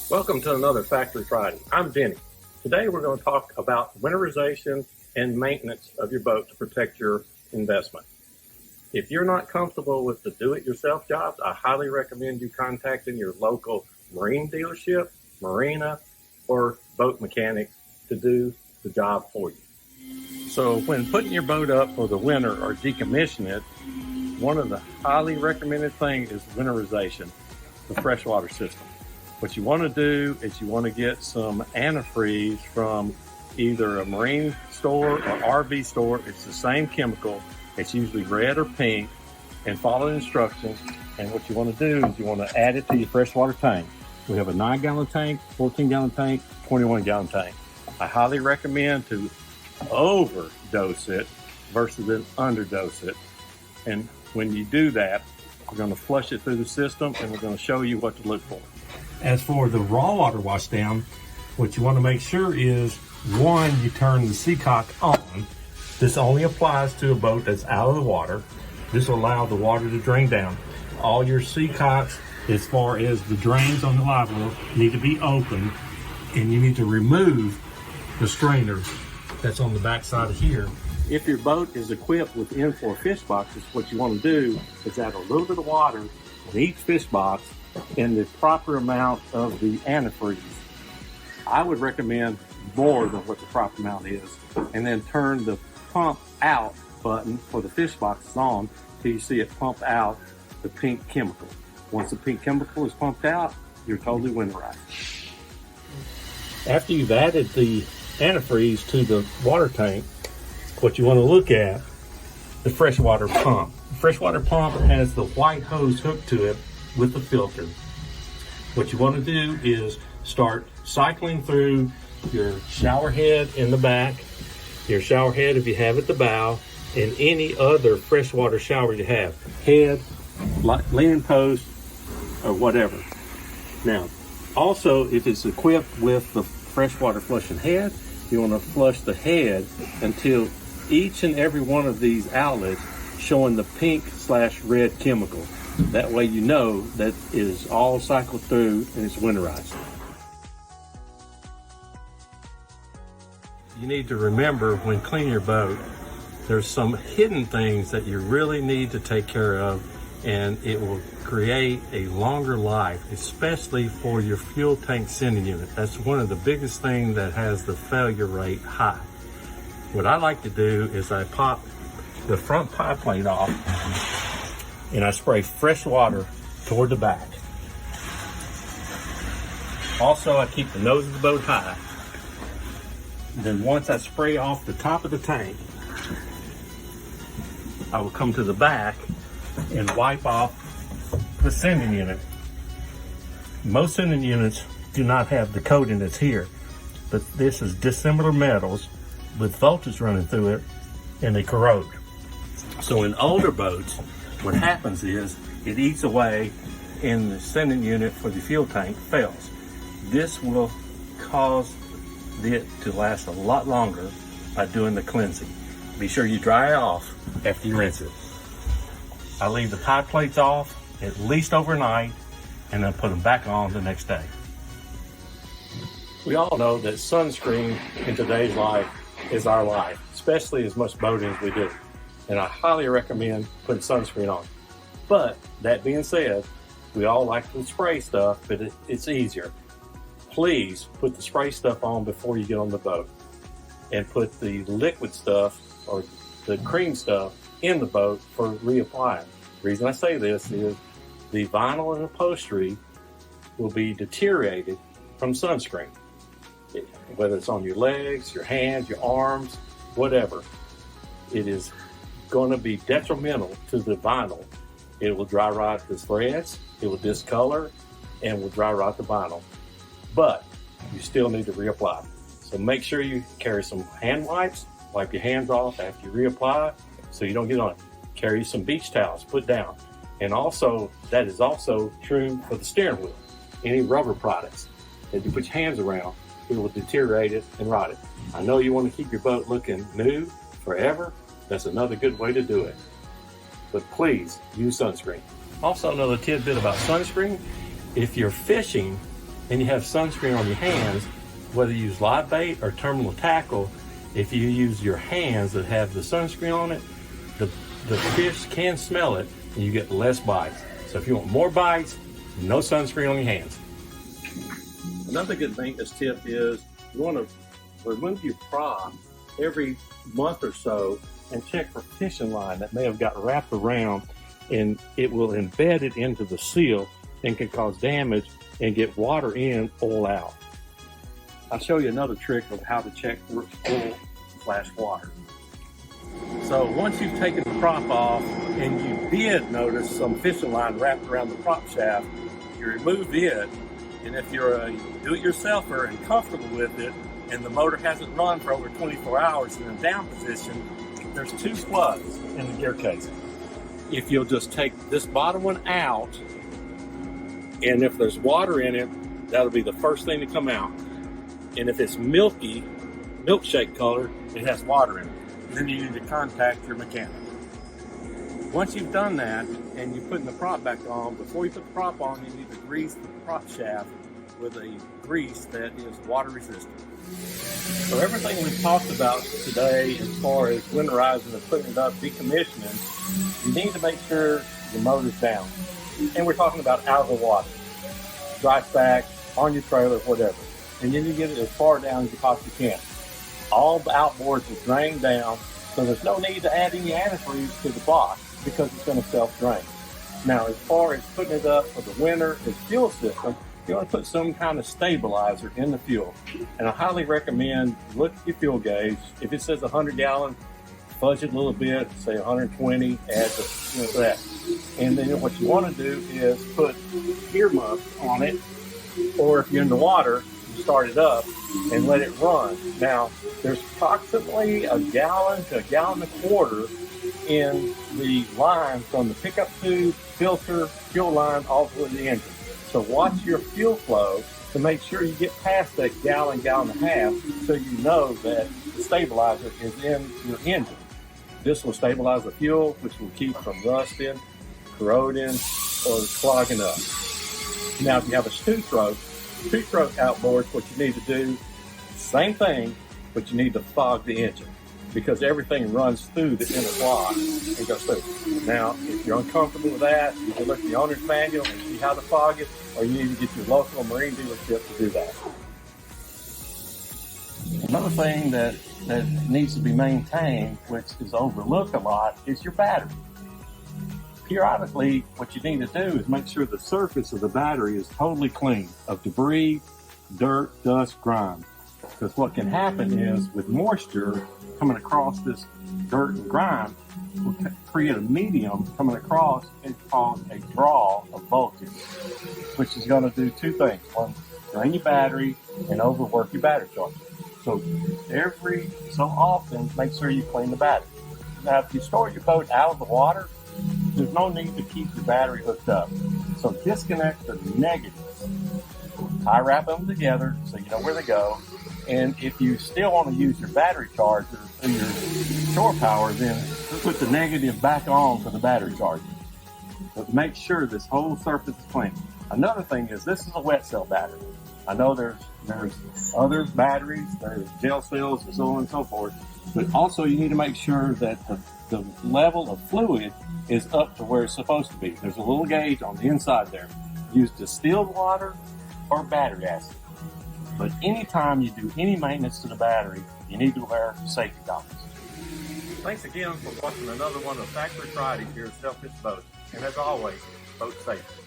Welcome to another Factory Friday. I'm Denny. Today we're going to talk about winterization and maintenance of your boat to protect your investment. If you're not comfortable with the do-it-yourself jobs, I highly recommend you contacting your local marine dealership, marina, or boat mechanic to do the job for you. So when putting your boat up for the winter or decommissioning it, one of the highly recommended things is winterization, the freshwater system. What you want to do is you want to get some antifreeze from either a marine store or RV store. It's the same chemical. It's usually red or pink, and follow the instructions. And what you want to do is you want to add it to your freshwater tank. We have a 9-gallon tank, 14-gallon tank, 21-gallon tank. I highly recommend to overdose it versus then underdose it. And when you do that, we're going to flush it through the system, and we're going to show you what to look for. As for the raw water wash down, what you want to make sure is, one, you turn the seacock on. This only applies to a boat that's out of the water. This will allow the water to drain down. All your seacocks, as far as the drains on the live well, need to be open, and you need to remove the strainer that's on the back side of here. If your boat is equipped with N4 fish boxes, what you want to do is add a little bit of water in each fish box and the proper amount of the antifreeze. I would recommend more than what the proper amount is, and then turn the pump out button for the fish boxes on till you see it pump out the pink chemical. Once the pink chemical is pumped out, you're totally winterized. After you've added the antifreeze to the water tank, what you want to look at, the freshwater pump. The freshwater pump has the white hose hooked to it with the filter. What you want to do is start cycling through your shower head in the back, your shower head if you have at the bow, and any other freshwater shower you have, head, leaning post, or whatever. Now, also, if it's equipped with the freshwater flushing head, you want to flush the head until each and every one of these outlets showing the pink/red chemical. That way you know that it is all cycled through and it's winterized. You need to remember when cleaning your boat, there's some hidden things that you really need to take care of, and it will create a longer life, especially for your fuel tank sending unit. That's one of the biggest things that has the failure rate high. What I like to do is I pop the front pie plate off and I spray fresh water toward the back. Also, I keep the nose of the boat high. Then once I spray off the top of the tank, I will come to the back and wipe off the sending unit. Most sending units do not have the coating that's here, but this is dissimilar metals with voltage running through it, and they corrode. So in older boats, what happens is it eats away and the sending unit for the fuel tank fails. This will cause it to last a lot longer by doing the cleansing. Be sure you dry it off after you rinse it. I leave the pie plates off at least overnight and then put them back on the next day. We all know that sunscreen in today's life is our life, especially as much boating as we do. And I highly recommend putting sunscreen on. But that being said, we all like to spray stuff, but it's easier. Please put the spray stuff on before you get on the boat, and put the liquid stuff or the cream stuff in the boat for reapplying. The reason I say this is the vinyl and upholstery will be deteriorated from sunscreen. Whether it's on your legs, your hands, your arms, whatever, it is going to be detrimental to the vinyl. It will dry rot the threads, it will discolor, and will dry rot the vinyl. But you still need to reapply. So make sure you carry some hand wipes, wipe your hands off after you reapply so you don't get on it. Carry some beach towels, put down. And also, that is also true for the steering wheel. Any rubber products that you put your hands around, it will deteriorate it and rot it. I know you want to keep your boat looking new forever. That's another good way to do it. But please use sunscreen. Also, another tidbit about sunscreen. If you're fishing and you have sunscreen on your hands, whether you use live bait or terminal tackle, if you use your hands that have the sunscreen on it, the fish can smell it and you get less bites. So if you want more bites, no sunscreen on your hands. Another good maintenance tip is you want to remove your prop every month or so and check for fishing line that may have got wrapped around, and it will embed it into the seal and can cause damage and get water in, oil out. I'll show you another trick of how to check for oil/water. So once you've taken the prop off and you did notice some fishing line wrapped around the prop shaft, you remove it, and if you're a do-it-yourselfer and comfortable with it, and the motor hasn't run for over 24 hours in a down position, there's 2 plugs in the gear casing. If you'll just take this bottom one out, and if there's water in it, that'll be the first thing to come out. And if it's milky, milkshake color, it has water in it. Then you need to contact your mechanic. Once you've done that and you're putting the prop back on, before you put the prop on, you need to grease the prop shaft with a grease that is water resistant. So everything we've talked about today as far as winterizing and putting it up, decommissioning, you need to make sure the motor's down. And we're talking about out of the water, dry stack, on your trailer, whatever. And you need to get it as far down as you possibly can. All the outboards are drained down, so there's no need to add any antifreeze to the box because it's going to self-drain. Now, as far as putting it up for the winter as fuel system, you want to put some kind of stabilizer in the fuel. And I highly recommend look at your fuel gauge. If it says 100 gallon, fudge it a little bit, say 120, add that. And then what you want to do is put gear muffs on it, or if you're in the water, you start it up and let it run. Now, there's approximately a gallon to a gallon and a quarter in the line from the pickup tube, filter, fuel line, all the way to the engine. So watch your fuel flow to make sure you get past that gallon, gallon and a half, so you know that the stabilizer is in your engine. This will stabilize the fuel, which will keep from rusting, corroding, or clogging up. Now, if you have a two-stroke outboard, what you need to do, same thing, but you need to fog the engine because everything runs through the inner block and goes through. Now, if you're uncomfortable with that, you can look at the owner's manual and see how to fog it, or you need to get your local marine dealership to do that. Another thing that needs to be maintained, which is overlooked a lot, is your battery. Periodically, what you need to do is make sure the surface of the battery is totally clean of debris, dirt, dust, grime. Because what can happen is with moisture coming across this dirt and grime will create a medium coming across and cause a draw of voltage, which is going to do 2 things. One, drain your battery and overwork your battery charger. So every so often, make sure you clean the battery. Now, if you store your boat out of the water, there's no need to keep your battery hooked up. So disconnect the negatives. Tie wrap them together so you know where they go. And if you still want to use your battery charger through your shore power, then put the negative back on for the battery charger. But make sure this whole surface is clean. Another thing is this is a wet cell battery. I know there's other batteries, there's gel cells and so on and so forth, but also you need to make sure that the level of fluid is up to where it's supposed to be. There's a little gauge on the inside there. Use distilled water or battery acid. But anytime you do any maintenance to the battery, you need to wear safety goggles. Thanks again for watching another one of Factory Fridays here at Sailfish Boat. And as always, boat safety.